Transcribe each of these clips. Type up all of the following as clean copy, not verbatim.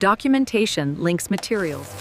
Documentation links materials.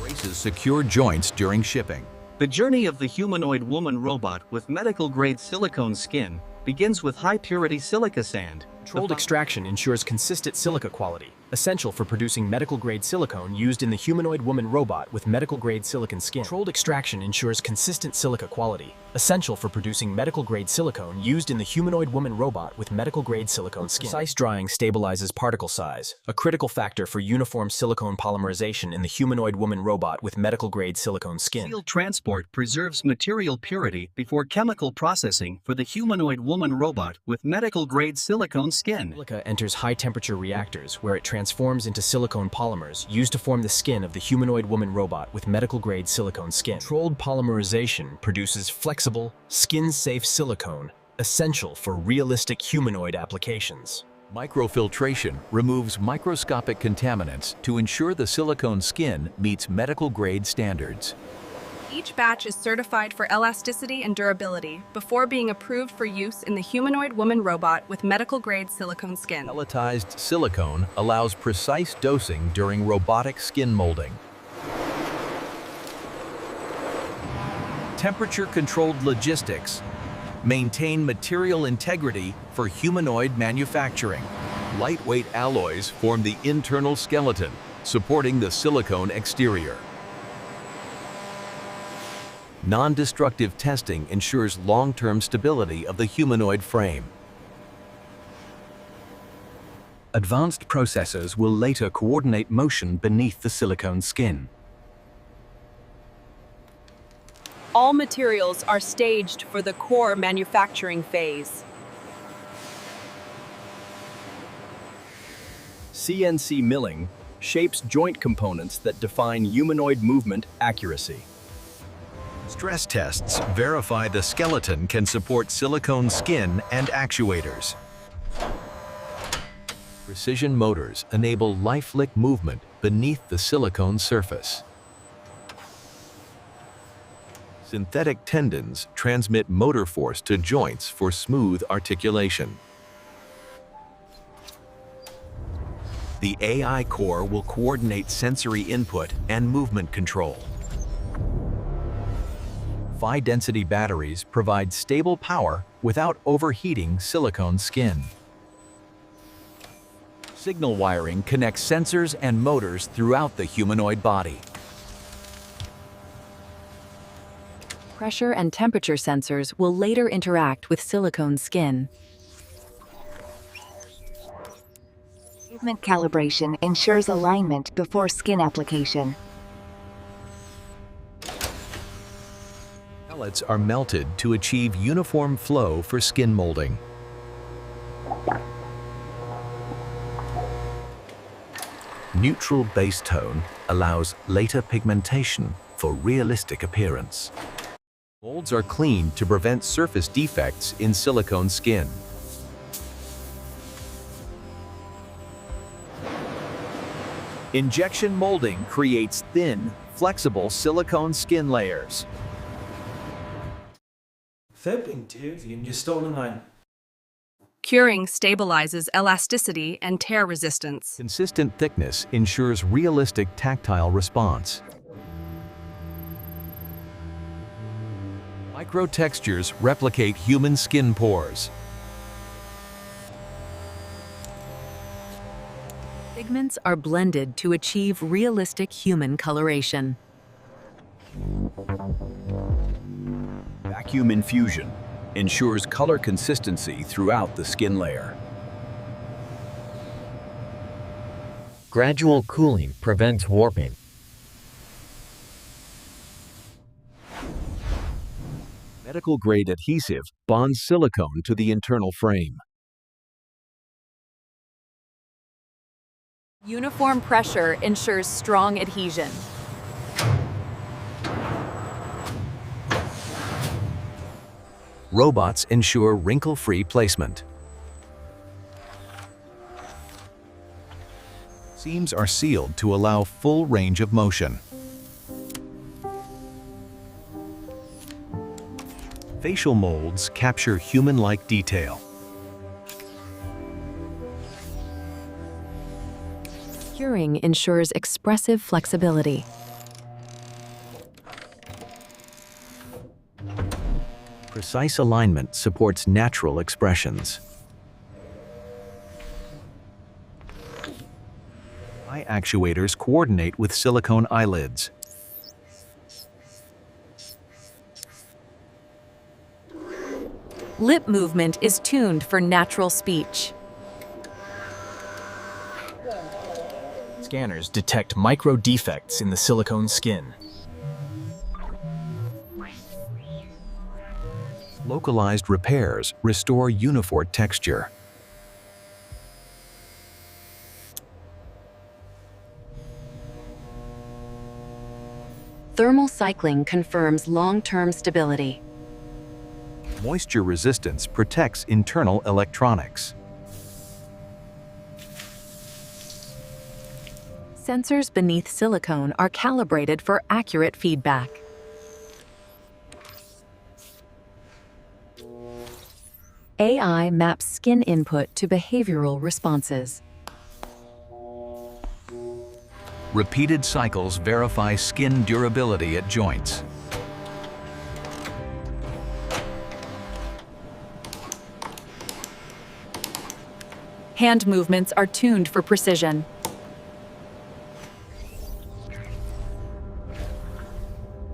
Braces secure joints during shipping. The journey of the humanoid woman robot with medical-grade silicone skin begins with high-purity silica sand. Controlled extraction ensures consistent silica quality, essential for producing medical-grade silicone used in the humanoid woman robot with medical-grade silicone skin. Controlled extraction ensures consistent silica quality, essential for producing medical-grade silicone used in the humanoid woman robot with medical-grade silicone skin. Precise drying stabilizes particle size, a critical factor for uniform silicone polymerization in the humanoid woman robot with medical-grade silicone skin. Sealed transport preserves material purity before chemical processing for the humanoid woman robot with medical-grade silicone skin. Silica enters high-temperature reactors where it transforms into silicone polymers used to form the skin of the humanoid woman robot with medical-grade silicone skin. Controlled polymerization produces flexible, skin-safe silicone, essential for realistic humanoid applications. Microfiltration removes microscopic contaminants to ensure the silicone skin meets medical-grade standards. Each batch is certified for elasticity and durability before being approved for use in the humanoid woman robot with medical-grade silicone skin. Pelletized silicone allows precise dosing during robotic skin molding. Temperature-controlled logistics maintain material integrity for humanoid manufacturing. Lightweight alloys form the internal skeleton, supporting the silicone exterior. Non-destructive testing ensures long-term stability of the humanoid frame. Advanced processors will later coordinate motion beneath the silicone skin. All materials are staged for the core manufacturing phase. CNC milling shapes joint components that define humanoid movement accuracy. Stress tests verify the skeleton can support silicone skin and actuators. Precision motors enable lifelike movement beneath the silicone surface. Synthetic tendons transmit motor force to joints for smooth articulation. The AI core will coordinate sensory input and movement control. High-density batteries provide stable power without overheating silicone skin. Signal wiring connects sensors and motors throughout the humanoid body. Pressure and temperature sensors will later interact with silicone skin. Movement calibration ensures alignment before skin application. Pellets are melted to achieve uniform flow for skin molding. Neutral base tone allows later pigmentation for realistic appearance. Molds are cleaned to prevent surface defects in silicone skin. Injection molding creates thin, flexible silicone skin layers. Curing stabilizes elasticity and tear resistance. Consistent thickness ensures realistic tactile response. Microtextures replicate human skin pores. Pigments are blended to achieve realistic human coloration. Vacuum infusion ensures color consistency throughout the skin layer. Gradual cooling prevents warping. Medical-grade adhesive bonds silicone to the internal frame. Uniform pressure ensures strong adhesion. Robots ensure wrinkle-free placement. Seams are sealed to allow full range of motion. Facial molds capture human-like detail. Curing ensures expressive flexibility. Precise alignment supports natural expressions. Eye actuators coordinate with silicone eyelids. Lip movement is tuned for natural speech. Scanners detect micro defects in the silicone skin. Localized repairs restore uniform texture. Thermal cycling confirms long-term stability. Moisture resistance protects internal electronics. Sensors beneath silicone are calibrated for accurate feedback. AI maps skin input to behavioral responses. Repeated cycles verify skin durability at joints. Hand movements are tuned for precision.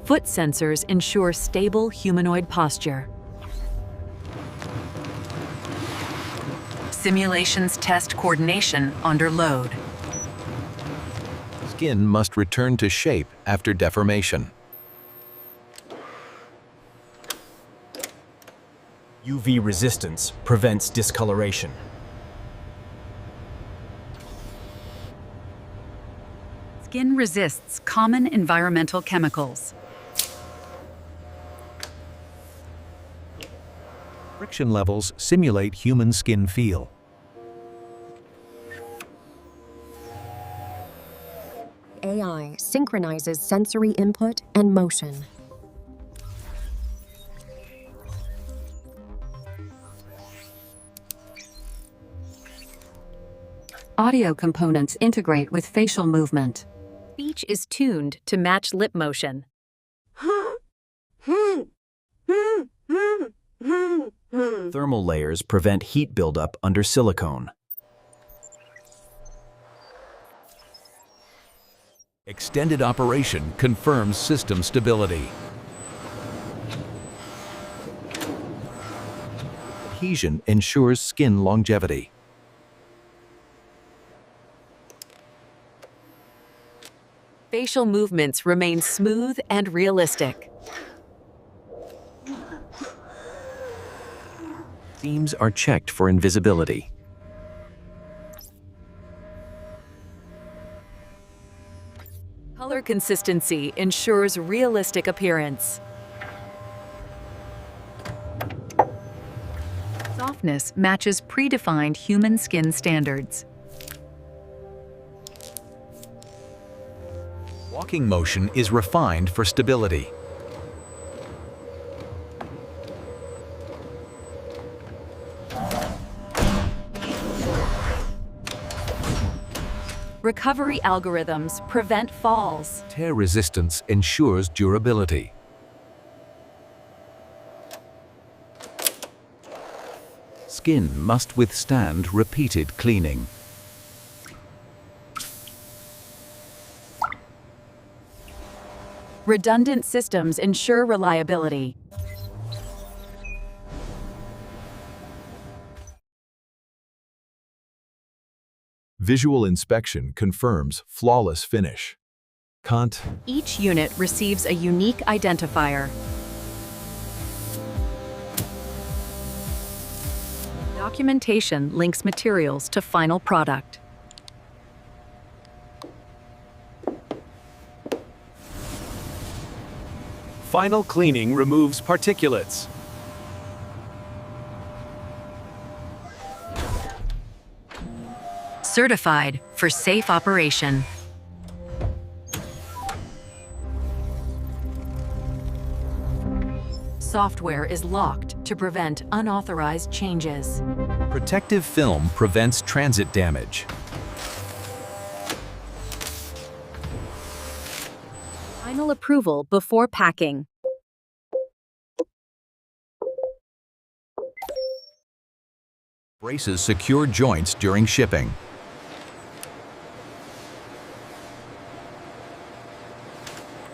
Foot sensors ensure stable humanoid posture. Simulations test coordination under load. Skin must return to shape after deformation. UV resistance prevents discoloration. Skin resists common environmental chemicals. Friction levels simulate human skin feel. AI synchronizes sensory input and motion. Audio components integrate with facial movement. Speech is tuned to match lip motion. Thermal layers prevent heat buildup under silicone. Extended operation confirms system stability. Adhesion ensures skin longevity. Facial movements remain smooth and realistic. Seams are checked for invisibility. Color consistency ensures realistic appearance. Softness matches predefined human skin standards. Walking motion is refined for stability. Recovery algorithms prevent falls. Tear resistance ensures durability. Skin must withstand repeated cleaning. Redundant systems ensure reliability. Visual inspection confirms flawless finish. Each unit receives a unique identifier. Documentation links materials to final product. Final cleaning removes particulates. Certified for safe operation. Software is locked to prevent unauthorized changes. Protective film prevents transit damage. Final approval before packing. Braces secure joints during shipping.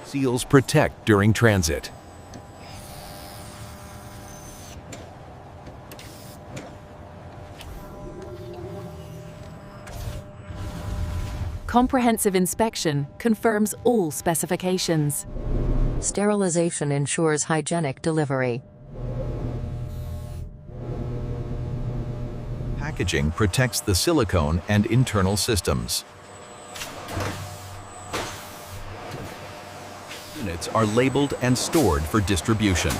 Seals protect during transit. Comprehensive inspection confirms all specifications. Sterilization ensures hygienic delivery. Packaging protects the silicone and internal systems. Units are labeled and stored for distribution.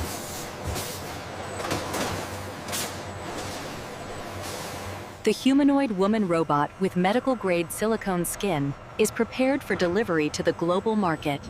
The humanoid woman robot with medical-grade silicone skin is prepared for delivery to the global market.